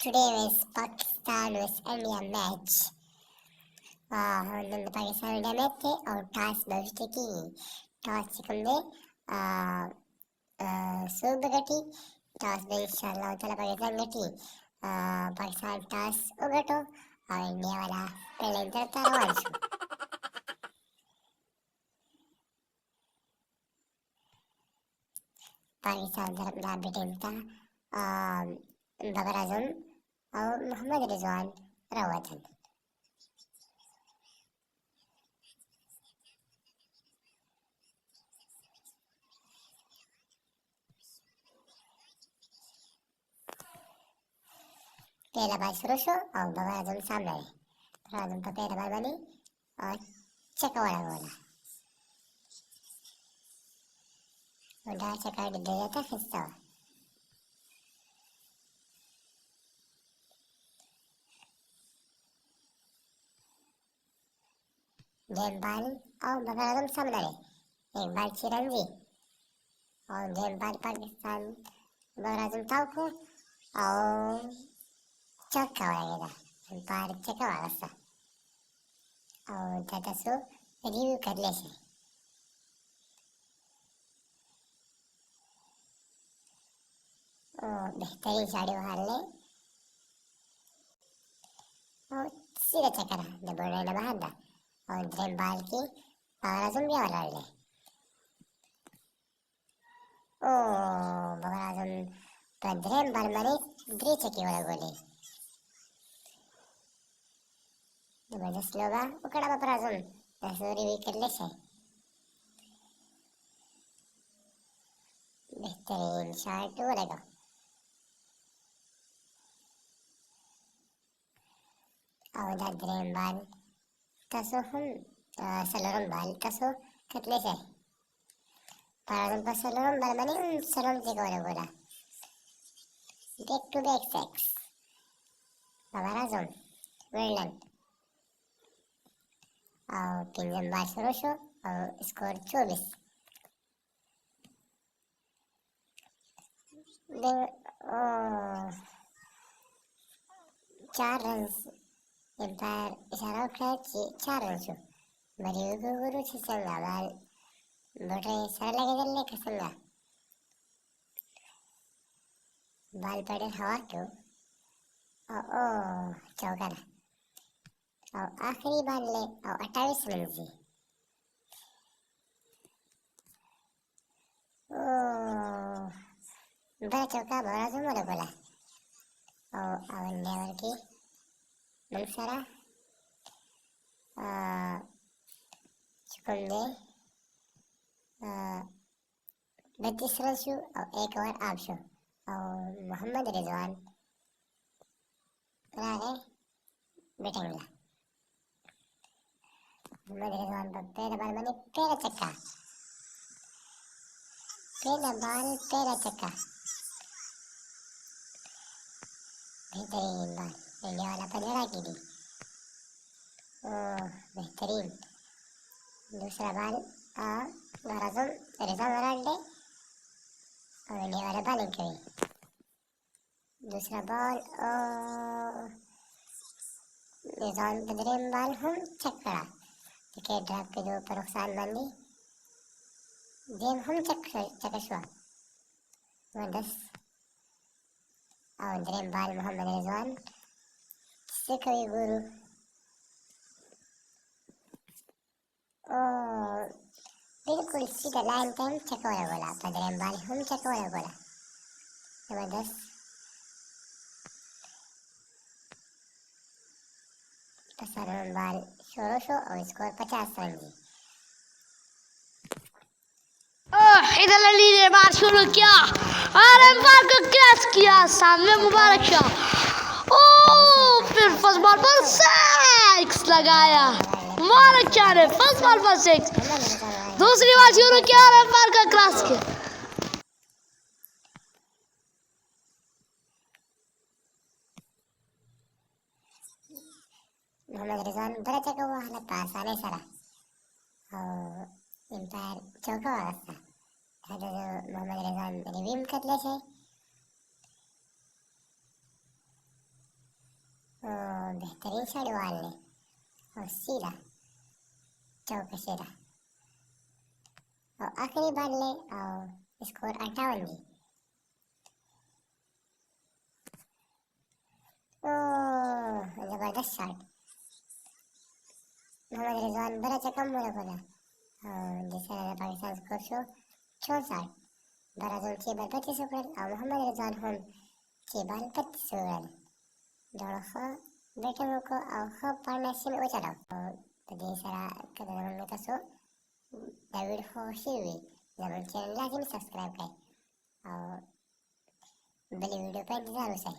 Today is Pakistan vs India match. Nanda Pakistan India match और toss भविष्य की toss चिकने सुबगटी टॉस में इंशाल्लाह ताला पाकिस्तान गटी पाकिस्तान टॉस उगटो और इंडिया वाला पहले तरता रवांशु पाकिस्तान तरफ ना बिटेंता बाबर आजम और मोहम्मद रिजवान रवातन पहला बाल शुरू शो और बाबर आजम सामने है बाबर आजम का पहला बाल बनी और चकवाड़ा बोला उड़ा चका दे जाता खिस्सा गेम बाल और बाबर आजम सामने है एक बाल चिरंजी और गेम बाल पाकिस्तान बाबर आजम ताऊ को और चक्का वाला बार चक्का वाला सा और दादा सो रिव्यू कर ले से और बेहतरीन साड़ी हार ले और सीधा चक्कर जब बोल रहे ना बाहर दा और ड्रेम बाल की बाबर आजम भी वाला ले ओ बाबर आजम तो ड्रेम बाल मारे ग्री चक्की वाला गोले जबरदस्त लोगा उकड़ा बाबर आजम ऐसे रिव्यू कर ले से बेहतरीन शॉट बोलेगा और दा ड्रेम बाल कसो हम सलोरम बाल कसो कटले से पारदम पर सलोरम बाल बने सलोरम से कोरे बोला back to back sixes Babar Azam वर्ल्डन और किंजम बाल शुरू शो और स्कोर 24 चार रन एम्पायर इशारा उठा 4 रन शो बड़ी गुरु छिसंगा बाल बोटे सरल लगे जल्ले कसंगा बाल पड़े हवा क्यों ओ चौका और आखिरी बाल ले और 28 रन जी ओ बड़ा चौका बड़ा जो मोरे बोला और नेवर की मनसरा चुकंदे 32 रन शो और एक ओवर आप शो और मोहम्मद रिजवान रागे बेटेंगला मोहम्मद रिजवान पर पहला बाल बने पहला चक्का पहला चक्का बेहतरीन बाल इंडिया वाला पलड़ा की दी बेहतरीन दूसरा बाल बाराजम रिजवान वराडे और इंडिया वाला बालिंग करी दूसरा बॉल रिजवान बदरेम बाल हम चक्कड़ा विकेट ड्रॉप के दो पर नुकसान बंदी गेम हम चकशवा वो 10 और ड्रेम बाल मोहम्मद रिजवान से कभी गुरु बिल्कुल सीधा लाइन टाइम चकवाड़ा बोला पर ड्रेम बाल हम चकवाड़ा बोला जबरदस्त पसारण बाल शोरो शो और स्कोर 50 रन जी इधर अली ने बार शुरू किया और एम्पायर को क्रैश किया सामने मुबारक शाह फिर फर्स्ट बॉल पर 6 लगाया मुबारक शाह ने फर्स्ट बॉल पर 6 दूसरी बार शुरू किया और एम्पायर का क्रैश किया मोहम्मद रिजवान बड़ा चक्का हुआ हालत पास आने सरा और एम्पायर चौका वाला था जो मोहम्मद रिजवान रिव्यू कर ले बेहतरीन शॉट वाले और सीधा चौका सीधा और आखिरी बार ले और स्कोर 58 जी। ओह जबरदस्त शॉट मोहम्मद रिजवान बराच कम बोलत होता दिसायला पाकिस्तान स्कोर शो 64 बराजून चेबाल 25 उकळल और मोहम्मद रिजवान होम चेबाल 25 उकळल दोनों बैटिंग को और पार्टनरशिप में चलाओ तो सारा कदम में तो सो डेविड होशिवी जरूर चैनल लाजमी सब्सक्राइब करें और बड़ी वीडियो पर इंतजार हो